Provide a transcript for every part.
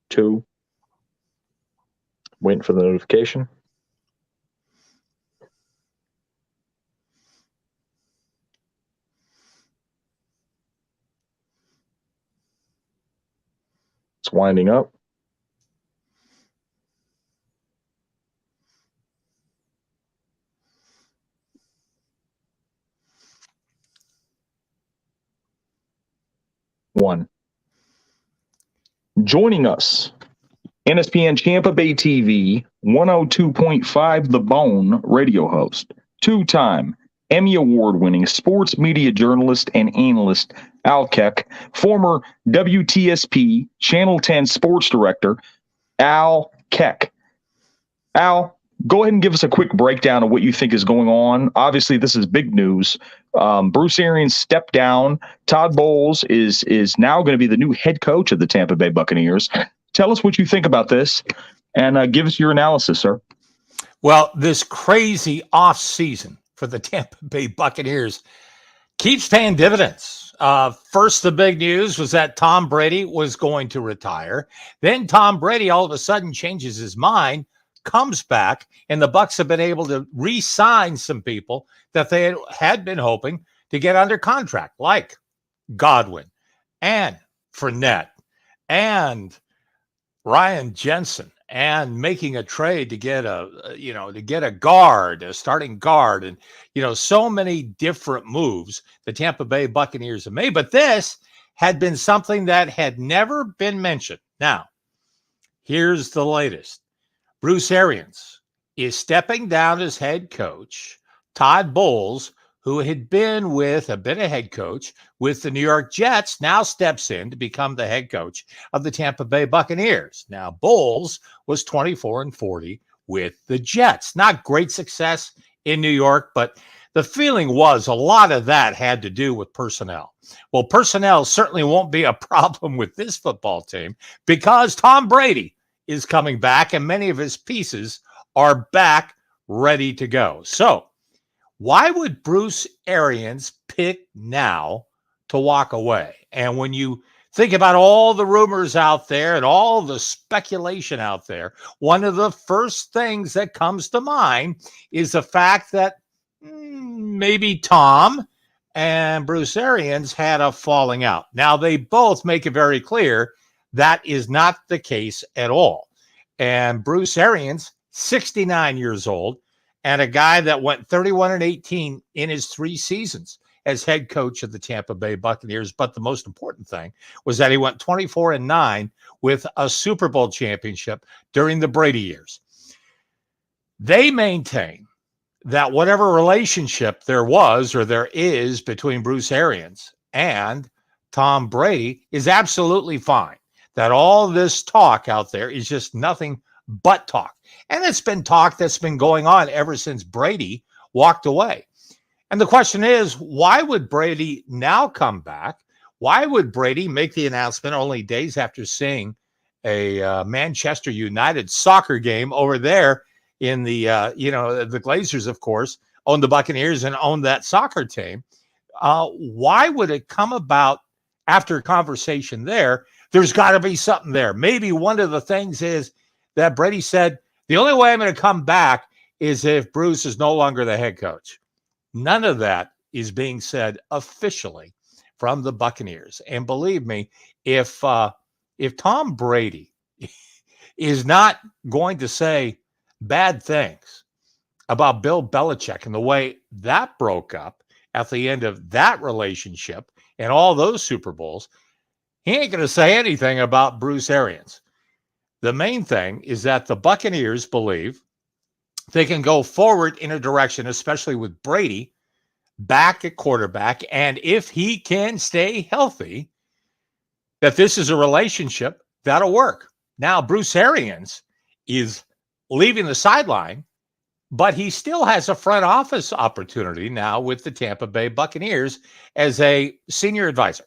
2. Waiting for the notification. It's winding up. One. Joining us, NSPN Champa Bay TV, 102.5 The Bone radio host, 2-time Emmy Award-winning sports media journalist and analyst Al Keck, former WTSP Channel 10 sports director Al Keck. Al, go ahead and give us a quick breakdown of what you think is going on. Obviously, this is big news. Bruce Arians stepped down. Todd Bowles is now going to be the new head coach of the Tampa Bay Buccaneers. Tell us what you think about this, and give us your analysis, sir. Well, this crazy offseason for the Tampa Bay Buccaneers keeps paying dividends. First, the big news was that Tom Brady was going to retire. Then Tom Brady all of a sudden changes his mind, comes back, and the Bucs have been able to re-sign some people that they had been hoping to get under contract, like Godwin and Fournette and Ryan Jensen, and making a trade to get a guard, a starting guard, and so many different moves the Tampa Bay Buccaneers have made. But this had been something that had never been mentioned. Now, here's the latest. Bruce Arians is stepping down as head coach. Todd Bowles, who had been a head coach with the New York Jets, now steps in to become the head coach of the Tampa Bay Buccaneers. Now, Bowles was 24-40 with the Jets. Not great success in New York, but the feeling was a lot of that had to do with personnel. Well, personnel certainly won't be a problem with this football team because Tom Brady is coming back and many of his pieces are back ready to go. So, why would Bruce Arians pick now to walk away? And when you think about all the rumors out there and all the speculation out there, one of the first things that comes to mind is the fact that maybe Tom and Bruce Arians had a falling out. Now, they both make it very clear that is not the case at all. And Bruce Arians, 69 years old, and a guy that went 31-18 in his 3 seasons as head coach of the Tampa Bay Buccaneers. But the most important thing was that he went 24-9 with a Super Bowl championship during the Brady years. They maintain that whatever relationship there was or there is between Bruce Arians and Tom Brady is absolutely fine. That all this talk out there is just nothing but talk. And it's been talk that's been going on ever since Brady walked away. And the question is, why would Brady now come back? Why would Brady make the announcement only days after seeing a Manchester United soccer game over there in the Glazers, of course, own the Buccaneers and own that soccer team? Why would it come about after a conversation there? There's got to be something there. Maybe one of the things is that Brady said, the only way I'm going to come back is if Bruce is no longer the head coach. None of that is being said officially from the Buccaneers. And believe me, if Tom Brady is not going to say bad things about Bill Belichick and the way that broke up at the end of that relationship and all those Super Bowls, he ain't going to say anything about Bruce Arians. The main thing is that the Buccaneers believe they can go forward in a direction, especially with Brady back at quarterback, and if he can stay healthy, that this is a relationship that'll work. Now, Bruce Arians is leaving the sideline, but he still has a front office opportunity now with the Tampa Bay Buccaneers as a senior advisor.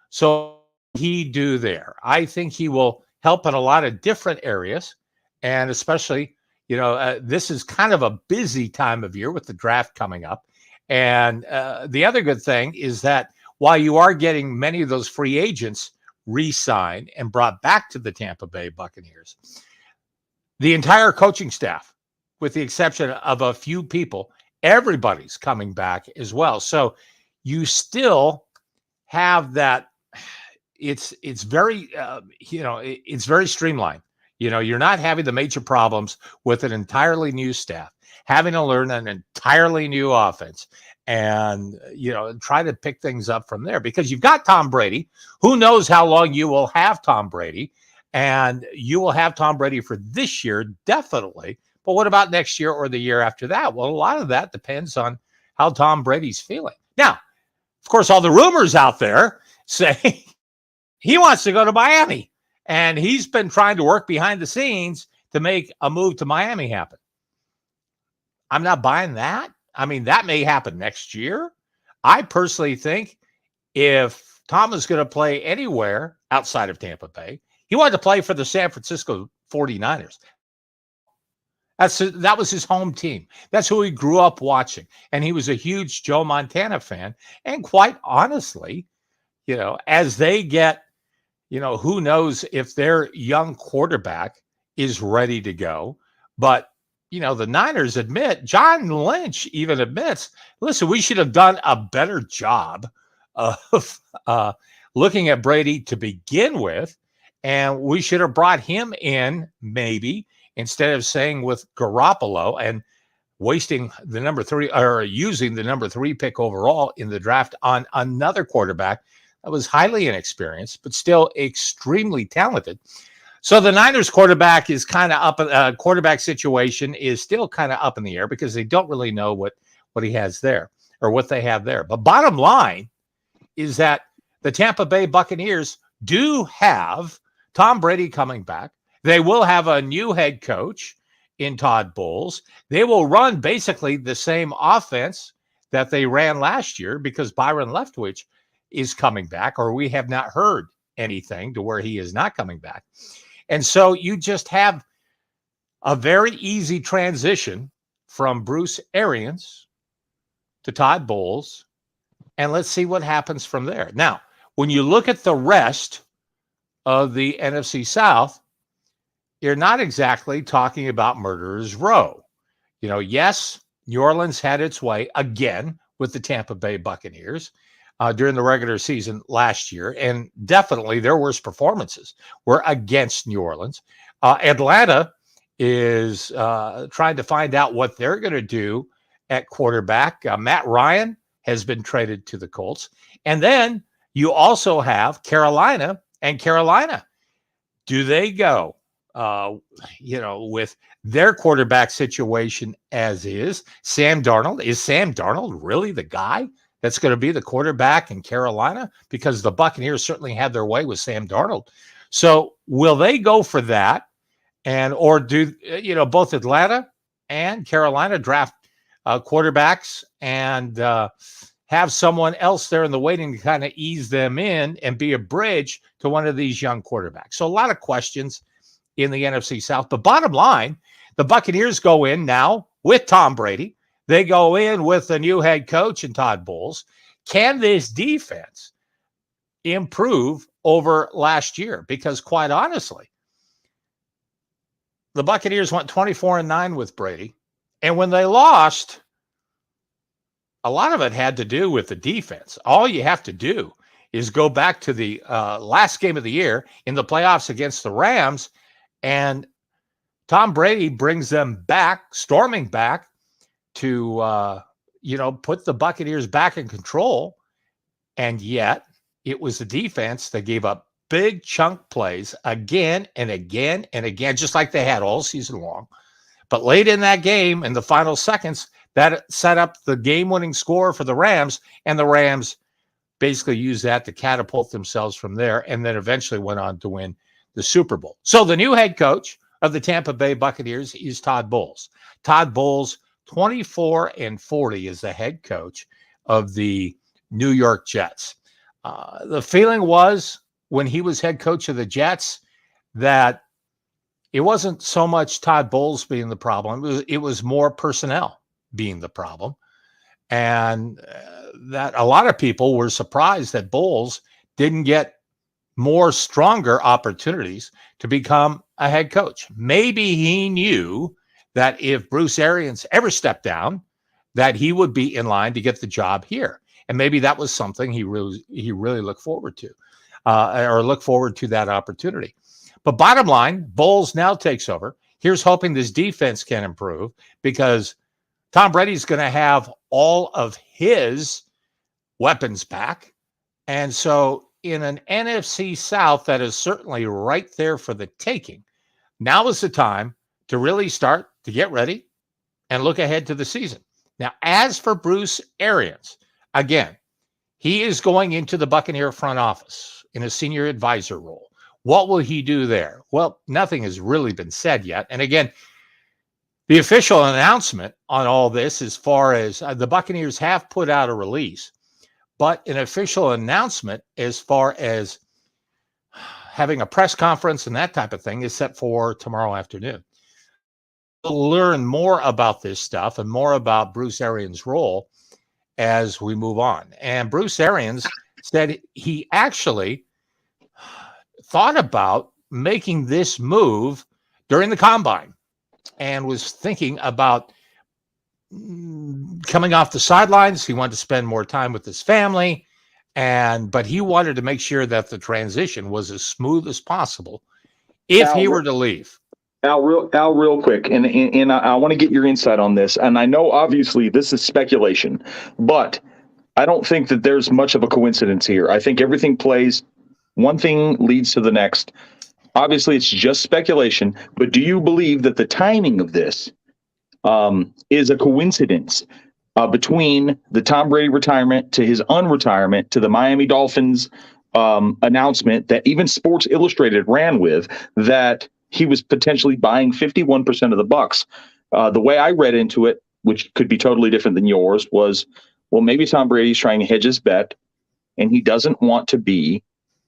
So he do there. I think he will help in a lot of different areas, and especially, this is kind of a busy time of year with the draft coming up. And the other good thing is that while you are getting many of those free agents re-signed and brought back to the Tampa Bay Buccaneers. The entire coaching staff, with the exception of a few people, everybody's coming back as well. So you still have that. It's very, it's very streamlined. You're not having the major problems with an entirely new staff, having to learn an entirely new offense and, try to pick things up from there because you've got Tom Brady. Who knows how long you will have Tom Brady, and you will have Tom Brady for this year, definitely. But what about next year or the year after that? Well, a lot of that depends on how Tom Brady's feeling. Now, of course, all the rumors out there say he wants to go to Miami, and he's been trying to work behind the scenes to make a move to Miami happen. I'm not buying that. I mean, that may happen next year. I personally think if Tom is going to play anywhere outside of Tampa Bay, he wanted to play for the San Francisco 49ers. That was his home team. That's who he grew up watching. And he was a huge Joe Montana fan. And quite honestly, as they get, who knows if their young quarterback is ready to go. But, the Niners admit, John Lynch even admits, listen, we should have done a better job of looking at Brady to begin with. And we should have brought him in maybe instead of saying with Garoppolo and wasting the number 3 or using the number 3 pick overall in the draft on another quarterback that was highly inexperienced, but still extremely talented. So the Niners quarterback is kind of up. Quarterback situation is still kind of up in the air because they don't really know what he has there or what they have there. But bottom line is that the Tampa Bay Buccaneers do have Tom Brady coming back. They will have a new head coach in Todd Bowles. They will run basically the same offense that they ran last year because Byron Leftwich is coming back, or we have not heard anything to where he is not coming back. And so you just have a very easy transition from Bruce Arians to Todd Bowles, and let's see what happens from there. Now, when you look at the rest of the NFC South, you're not exactly talking about murderer's row. Yes, New Orleans had its way again with the Tampa Bay Buccaneers during the regular season last year, and definitely their worst performances were against New Orleans. Atlanta is trying to find out what they're going to do at quarterback. Matt Ryan has been traded to the Colts. And then you also have Carolina, and Carolina. Do they go, with their quarterback situation as is? Sam Darnold, is Sam Darnold really the guy that's going to be the quarterback in Carolina? Because the Buccaneers certainly had their way with Sam Darnold. So will they go for that? Or do, both Atlanta and Carolina draft quarterbacks and have someone else there in the waiting to kind of ease them in and be a bridge to one of these young quarterbacks? So a lot of questions in the NFC South. But bottom line, the Buccaneers go in now with Tom Brady. They go in with the new head coach and Todd Bowles. Can this defense improve over last year? Because quite honestly, the Buccaneers went 24-9 with Brady. And when they lost, a lot of it had to do with the defense. All you have to do is go back to the last game of the year in the playoffs against the Rams, and Tom Brady brings them back, storming back to, put the Buccaneers back in control. And yet it was the defense that gave up big chunk plays again and again and again, just like they had all season long. But late in that game, in the final seconds, that set up the game-winning score for the Rams, and the Rams basically used that to catapult themselves from there, and then eventually went on to win the Super Bowl. So the new head coach of the Tampa Bay Buccaneers is Todd Bowles. Todd Bowles, 24-40, is the head coach of the New York Jets. The feeling was when he was head coach of the Jets that it wasn't so much Todd Bowles being the problem. It was more personnel being the problem. And that a lot of people were surprised that Bowles didn't get more stronger opportunities to become a head coach. Maybe he knew that if Bruce Arians ever stepped down, that he would be in line to get the job here. And maybe that was something he really looked forward to, or look forward to that opportunity. But bottom line, Bowles now takes over. Here's hoping this defense can improve, because Tom Brady's going to have all of his weapons back. And so in an NFC South that is certainly right there for the taking, now is the time to really start to get ready and look ahead to the season. Now, as for Bruce Arians, again, he is going into the Buccaneer front office in a senior advisor role. What will he do there? Well, nothing has really been said yet. And again, the official announcement on all this, as far as the Buccaneers have put out a release, but an official announcement as far as having a press conference and that type of thing is set for tomorrow afternoon. We'll learn more about this stuff and more about Bruce Arians' role as we move on. And Bruce Arians said he actually thought about making this move during the combine and was thinking about coming off the sidelines. He wanted to spend more time with his family, but he wanted to make sure that the transition was as smooth as possible if he were to leave. Al, real quick, and I want to get your insight on this. And I know obviously this is speculation, but I don't think that there's much of a coincidence here. I think everything plays. One thing leads to the next. Obviously, it's just speculation, but do you believe that the timing of this is a coincidence between the Tom Brady retirement to his unretirement to the Miami Dolphins announcement that even Sports Illustrated ran with, that he was potentially buying 51% of the Bucs? The way I read into it, which could be totally different than yours, was, well, maybe Tom Brady's trying to hedge his bet, and he doesn't want to be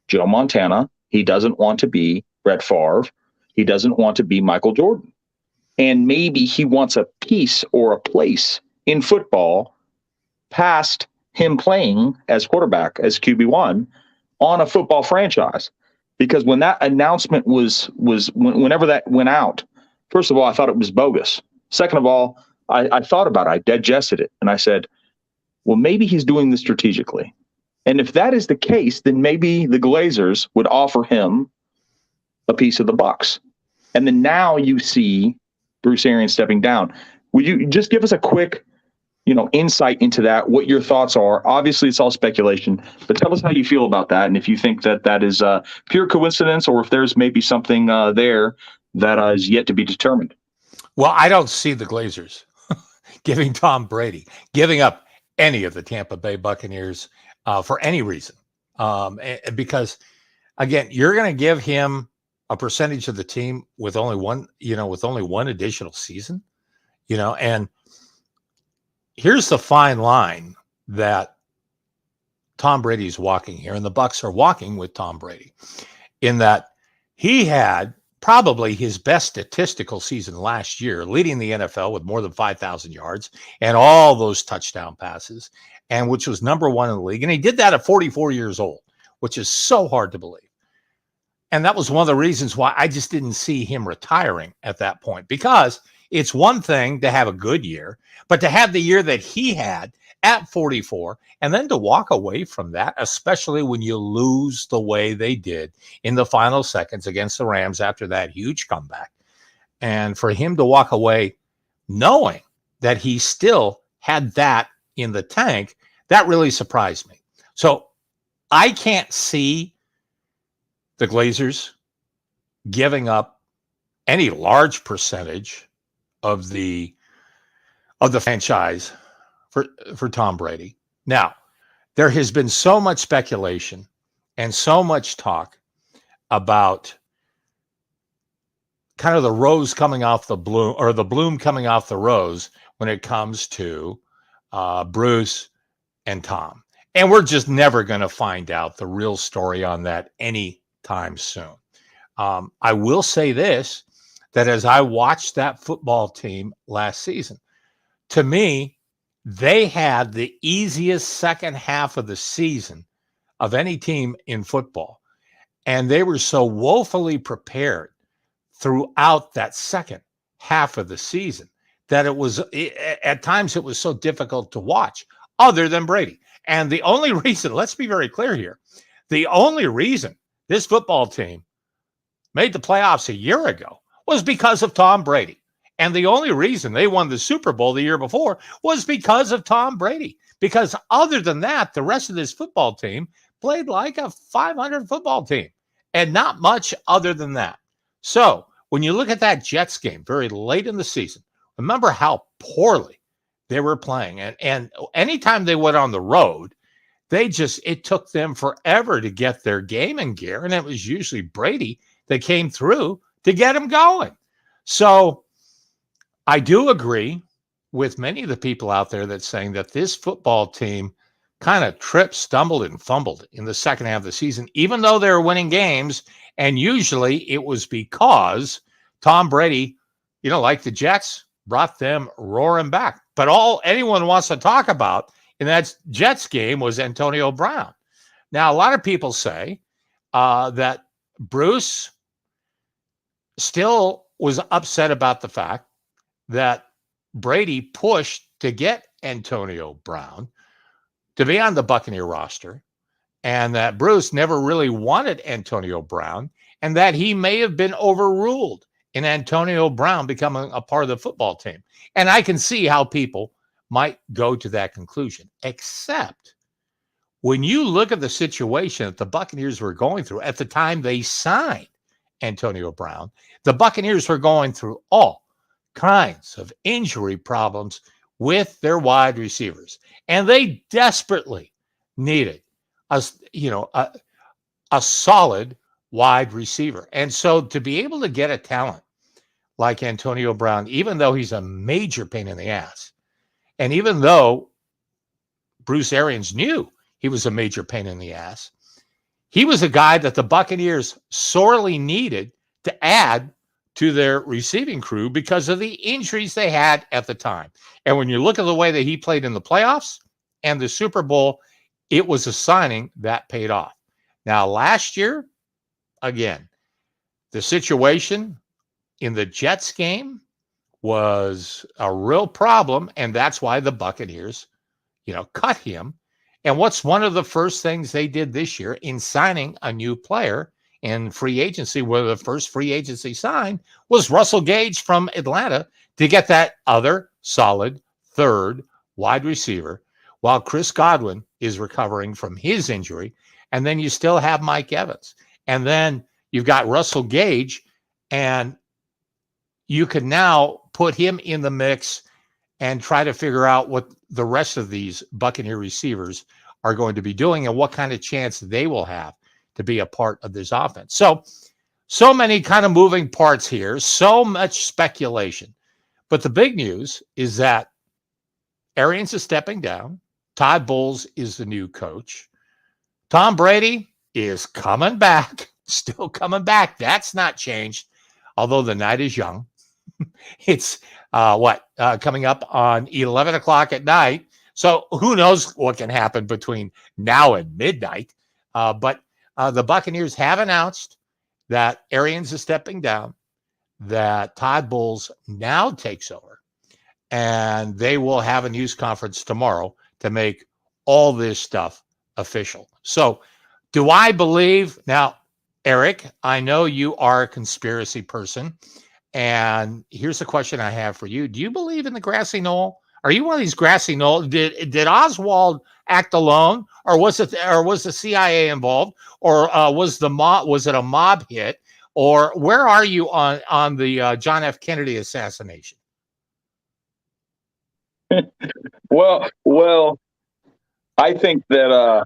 Joe Montana. He doesn't want to be Brett Favre. He doesn't want to be Michael Jordan. And maybe he wants a piece or a place in football past him playing as quarterback, as QB1 on a football franchise. Because when that announcement whenever that went out, first of all, I thought it was bogus. Second of all, I thought about it. I digested it. And I said, well, maybe he's doing this strategically. And if that is the case, then maybe the Glazers would offer him a piece of the Bucs. And then now you see Bruce Arians stepping down. Would you just give us a quick, insight into that, what your thoughts are? Obviously, it's all speculation, but tell us how you feel about that, and if you think that that is pure coincidence, or if there's maybe something there that is yet to be determined. Well, I don't see the Glazers giving Tom Brady, giving up any of the Tampa Bay Buccaneers for any reason, because, again, you're going to give him a percentage of the team with only one additional season, and here's the fine line that Tom Brady is walking here, and the Bucs are walking with Tom Brady, in that he had probably his best statistical season last year, leading the NFL with more than 5,000 yards and all those touchdown passes, and which was number one in the league. And he did that at 44 years old, which is so hard to believe. And that was one of the reasons why I just didn't see him retiring at that point, because it's one thing to have a good year, but to have the year that he had at 44 and then to walk away from that, especially when you lose the way they did in the final seconds against the Rams after that huge comeback, and for him to walk away knowing that he still had that in the tank, that really surprised me. So I can't see the Glazers giving up any large percentage of the franchise for Tom Brady. Now, there has been so much speculation and so much talk about kind of the rose coming off the bloom, or the bloom coming off the rose, when it comes to Bruce and Tom. And we're just never going to find out the real story on that anytime soon. I will say this, that as I watched that football team last season, to me, they had the easiest second half of the season of any team in football. And they were so woefully prepared throughout that second half of the season that at times it was so difficult to watch, other than Brady. And the only reason, let's be very clear here, the only reason this football team made the playoffs a year ago was because of Tom Brady. And the only reason they won the Super Bowl the year before was because of Tom Brady. Because other than that, the rest of this football team played like a 500 football team and not much other than that. So when you look at that Jets game very late in the season, remember how poorly they were playing. And anytime they went on the road, it took them forever to get their game in gear. And it was usually Brady that came through to get them going. So I do agree with many of the people out there that's saying that this football team kind of tripped, stumbled, and fumbled in the second half of the season, even though they were winning games. And usually it was because Tom Brady, like the Jets, brought them roaring back. But all anyone wants to talk about in that Jets game was Antonio Brown. Now, a lot of people say that Bruce still was upset about the fact that Brady pushed to get Antonio Brown to be on the Buccaneer roster, and that Bruce never really wanted Antonio Brown, and that he may have been overruled in Antonio Brown becoming a part of the football team. And I can see how people might go to that conclusion, except when you look at the situation that the Buccaneers were going through at the time they signed Antonio Brown, the Buccaneers were going through all kinds of injury problems with their wide receivers, and they desperately needed a solid wide receiver. And so to be able to get a talent like Antonio Brown, even though he's a major pain in the ass, and even though Bruce Arians knew he was a major pain in the ass, he was a guy that the Buccaneers sorely needed to add to their receiving crew because of the injuries they had at the time. And when you look at the way that he played in the playoffs and the Super Bowl, it was a signing that paid off. Now, last year, again, the situation in the Jets game was a real problem, and that's why the Buccaneers, cut him. And what's one of the first things they did this year in signing a new player in free agency, where the first free agency signed was Russell Gage from Atlanta to get that other solid third wide receiver while Chris Godwin is recovering from his injury. And then you still have Mike Evans. And then you've got Russell Gage, and you can now put him in the mix and try to figure out what the rest of these Buccaneer receivers are going to be doing and what kind of chance they will have to be a part of this offense. So many kind of moving parts here, so much speculation. But the big news is that Arians is stepping down. Todd Bowles is the new coach. Tom Brady is coming back, still coming back. That's not changed, although the night is young. It's coming up on 11 o'clock at night. So who knows what can happen between now and midnight. But the Buccaneers have announced that Arians is stepping down, that Todd Bowles now takes over, and they will have a news conference tomorrow to make all this stuff official. So do I believe now, Eric, I know you are a conspiracy person, and here's the question I have for you. Do you believe in the grassy knoll? Are you one of these grassy knoll? Did Oswald act alone, or was the CIA involved, or was it a mob hit, or where are you on the John F. Kennedy assassination? Well, I think that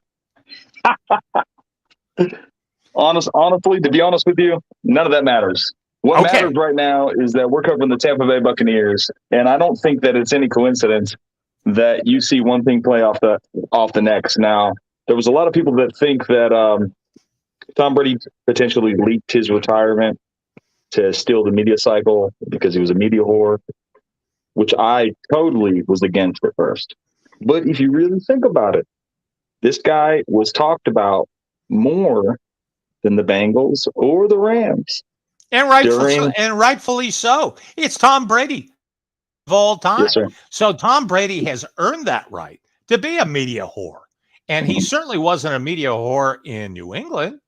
honestly, to be honest with you, none of that matters. What matters right now is that we're covering the Tampa Bay Buccaneers, and I don't think that it's any coincidence that you see one thing play off the next. Now, there was a lot of people that think that Tom Brady potentially leaked his retirement to steal the media cycle because he was a media whore, which I totally was against at first. But if you really think about it, this guy was talked about more than the Bengals or the Rams. And rightfully so. It's Tom Brady of all time. Yes, sir. So Tom Brady has earned that right to be a media whore. And he certainly wasn't a media whore in New England.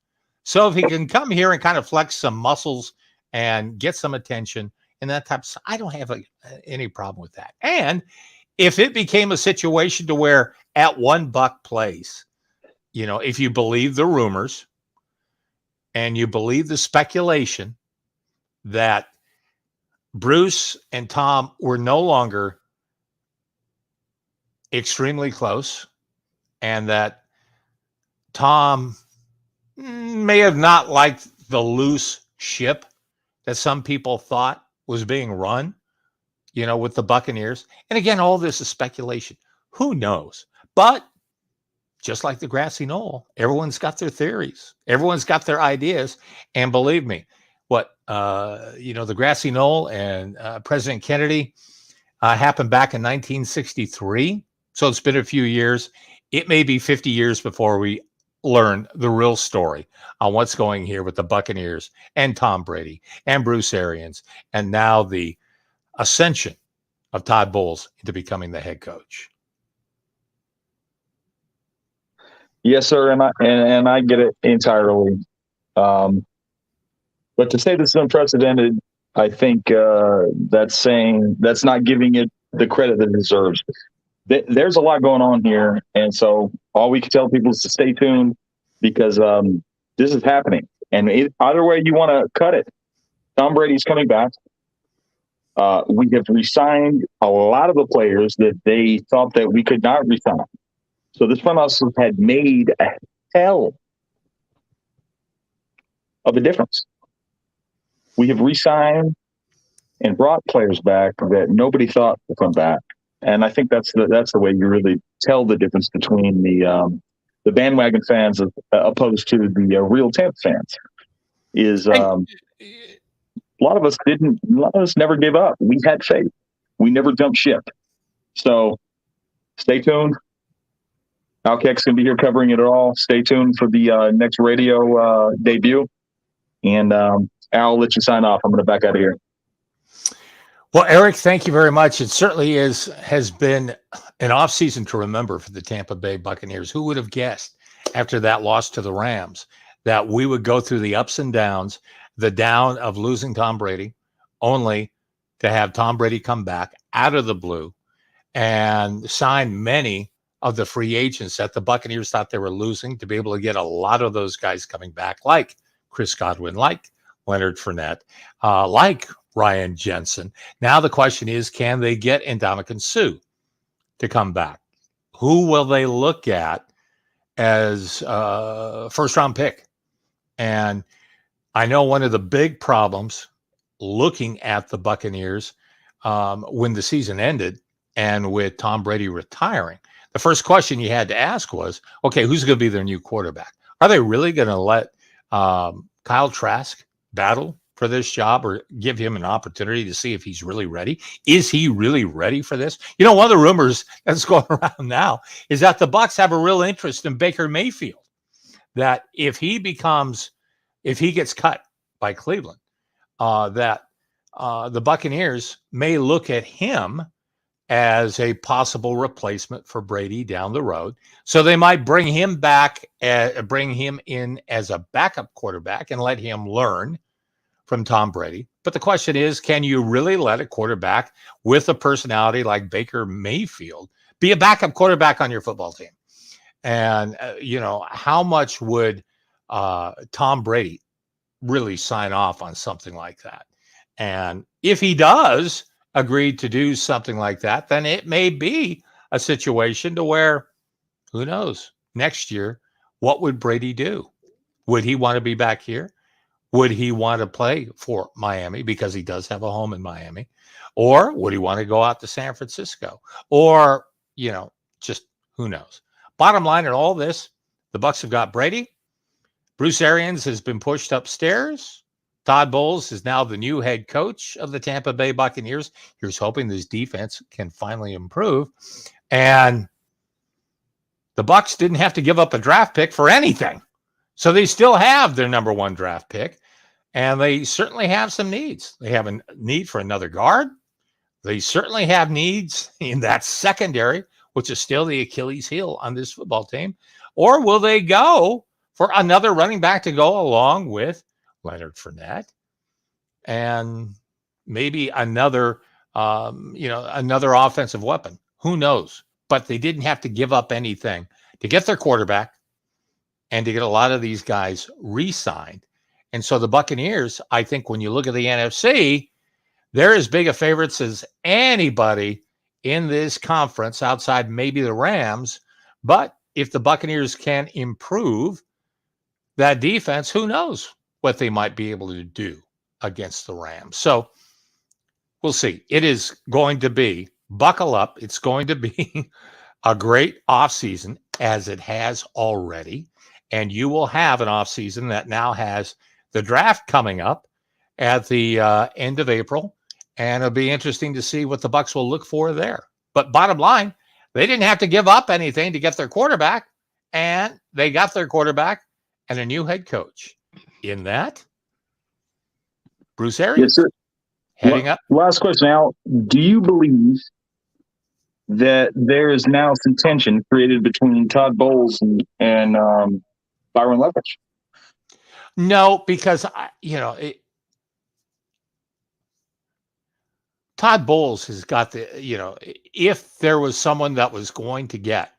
So if he can come here and kind of flex some muscles and get some attention and that type of stuff, I don't have any problem with that. And if it became a situation to where at $1 plays, if you believe the rumors and you believe the speculation that Bruce and Tom were no longer extremely close and that Tom may have not liked the loose ship that some people thought was being run, with the Buccaneers. And again, all this is speculation. Who knows? But just like the grassy knoll, everyone's got their theories. Everyone's got their ideas. And believe me, the grassy knoll and President Kennedy happened back in 1963. So it's been a few years. It may be 50 years before we learn the real story on what's going here with the Buccaneers and Tom Brady and Bruce Arians, and now the ascension of Todd Bowles into becoming the head coach. Yes, sir, and I get it entirely. But to say this is unprecedented, I think that's not giving it the credit that it deserves. There's a lot going on here, and so all we can tell people is to stay tuned because this is happening. And either way you want to cut it, Tom Brady's coming back. We have re-signed a lot of the players that they thought that we could not re-sign. So this front office had made a hell of a difference. We have re-signed and brought players back that nobody thought would come back. And I think that's the way you really tell the difference between the bandwagon fans opposed to the real Tampa fans. Is a lot of us never gave up. We had faith. We never jumped ship. So stay tuned. Al Keck's going to be here covering it all. Stay tuned for the next radio debut. And Al, I'll let you sign off. I'm going to back out of here. Well, Eric, thank you very much. It certainly has been an offseason to remember for the Tampa Bay Buccaneers. Who would have guessed after that loss to the Rams that we would go through the ups and downs, the down of losing Tom Brady, only to have Tom Brady come back out of the blue and sign many of the free agents that the Buccaneers thought they were losing, to be able to get a lot of those guys coming back, like Chris Godwin, like Leonard Fournette, like Ryan Jensen. Now the question is, can they get Ndamukong Suh to come back? Who will they look at as a first-round pick? And I know one of the big problems looking at the Buccaneers when the season ended and with Tom Brady retiring, the first question you had to ask was, okay, who's going to be their new quarterback? Are they really going to let Kyle Trask battle for this job or give him an opportunity to see if he's really ready? Is he really ready for this? One of the rumors that's going around now is that the Bucs have a real interest in Baker Mayfield, that if he gets cut by Cleveland, that the Buccaneers may look at him as a possible replacement for Brady down the road. So they might bring him in as a backup quarterback and let him learn from Tom Brady. But the question is, can you really let a quarterback with a personality like Baker Mayfield be a backup quarterback on your football team? And, how much would Tom Brady really sign off on something like that? And if he does agree to do something like that, then it may be a situation to where, who knows, next year, what would Brady do? Would he want to be back here? Would he want to play for Miami because he does have a home in Miami? Or would he want to go out to San Francisco? Or, just who knows? Bottom line in all this, the Bucs have got Brady. Bruce Arians has been pushed upstairs. Todd Bowles is now the new head coach of the Tampa Bay Buccaneers. Here's hoping this defense can finally improve. And the Bucs didn't have to give up a draft pick for anything. So they still have their number one draft pick, and they certainly have some needs. They have a need for another guard. They certainly have needs in that secondary, which is still the Achilles heel on this football team. Or will they go for another running back to go along with Leonard Fournette and maybe another, another offensive weapon? Who knows? But they didn't have to give up anything to get their quarterback and to get a lot of these guys re-signed. And so the Buccaneers, I think when you look at the NFC, they're as big a favorites as anybody in this conference outside maybe the Rams. But if the Buccaneers can improve that defense, who knows what they might be able to do against the Rams. So we'll see. It is going to be, buckle up, it's going to be a great offseason as it has already. And you will have an offseason that now has the draft coming up at the end of April. And it'll be interesting to see what the Bucs will look for there. But bottom line, they didn't have to give up anything to get their quarterback. And they got their quarterback and a new head coach. In that, Bruce Arians. Yes, sir. Heading up. Last question, Al. Do you believe that there is now some tension created between Todd Bowles and Byron Leftwich? No, because Todd Bowles has got if there was someone that was going to get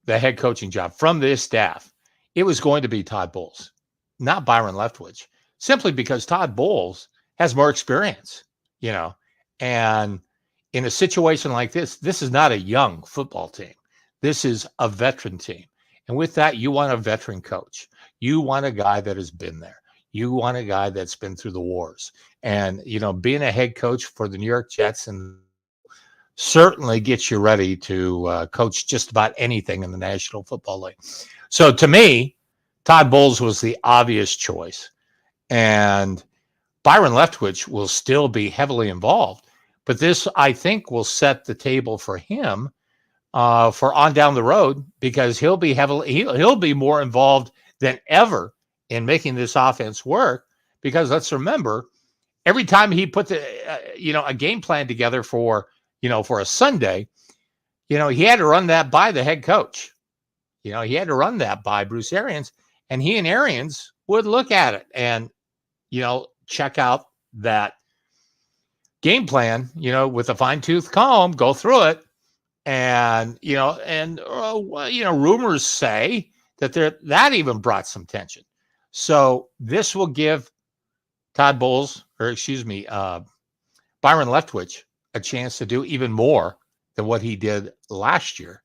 the head coaching job from this staff, it was going to be Todd Bowles, not Byron Leftwich, simply because Todd Bowles has more experience, and in a situation like this is not a young football team. This is a veteran team. And with that, you want a veteran coach. You want a guy that has been there. You want a guy that's been through the wars. And, being a head coach for the New York Jets and certainly gets you ready to coach just about anything in the National Football League. So to me, Todd Bowles was the obvious choice. And Byron Leftwich will still be heavily involved. But this, I think, will set the table for him for on down the road, because he'll be more involved than ever in making this offense work. Because let's remember, every time he put a game plan together for a Sunday, he had to run that by the head coach. He had to run that by Bruce Arians, and he and Arians would look at it and check out that game plan, with a fine-tooth comb, go through it. And, rumors say that that even brought some tension. So this will give Byron Leftwich a chance to do even more than what he did last year,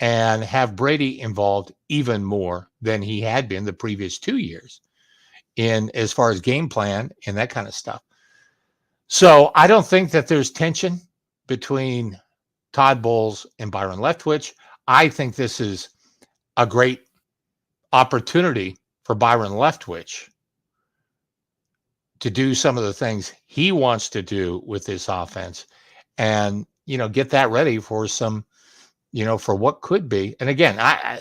and have Brady involved even more than he had been the previous 2 years in as far as game plan and that kind of stuff. So I don't think that there's tension between Todd Bowles and Byron Leftwich. I think this is a great opportunity for Byron Leftwich to do some of the things he wants to do with this offense and, get that ready for some, for what could be. And again, I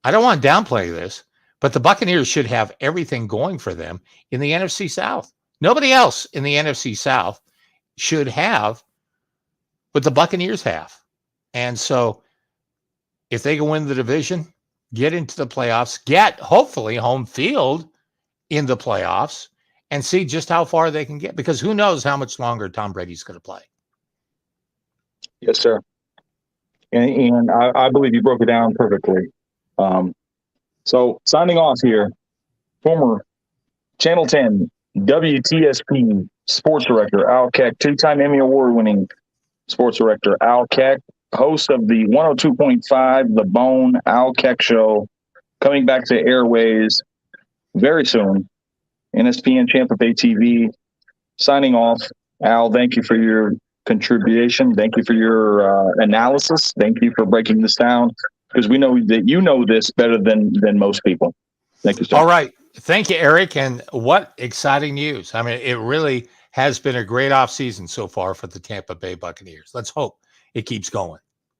don't want to downplay this, but the Buccaneers should have everything going for them in the NFC South. Nobody else in the NFC South should have what the Buccaneers have. And so if they can win the division, get into the playoffs, get hopefully home field in the playoffs, and see just how far they can get, because who knows how much longer Tom Brady's going to play. Yes, sir. And I believe you broke it down perfectly. So signing off here, former Channel 10 WTSP sports director Al Keck, two-time Emmy Award-winning sports director Al Keck, host of the 102.5 The Bone Al Keck Show, coming back to airways very soon. NSPN Champa Bay TV, signing off. Al, thank you for your contribution. Thank you for your analysis. Thank you for breaking this down, because we know that you know this better than most people. Thank you, sir. All right. Thank you, Eric. And what exciting news. I mean, it really has been a great offseason so far for the Tampa Bay Buccaneers. Let's hope it keeps going.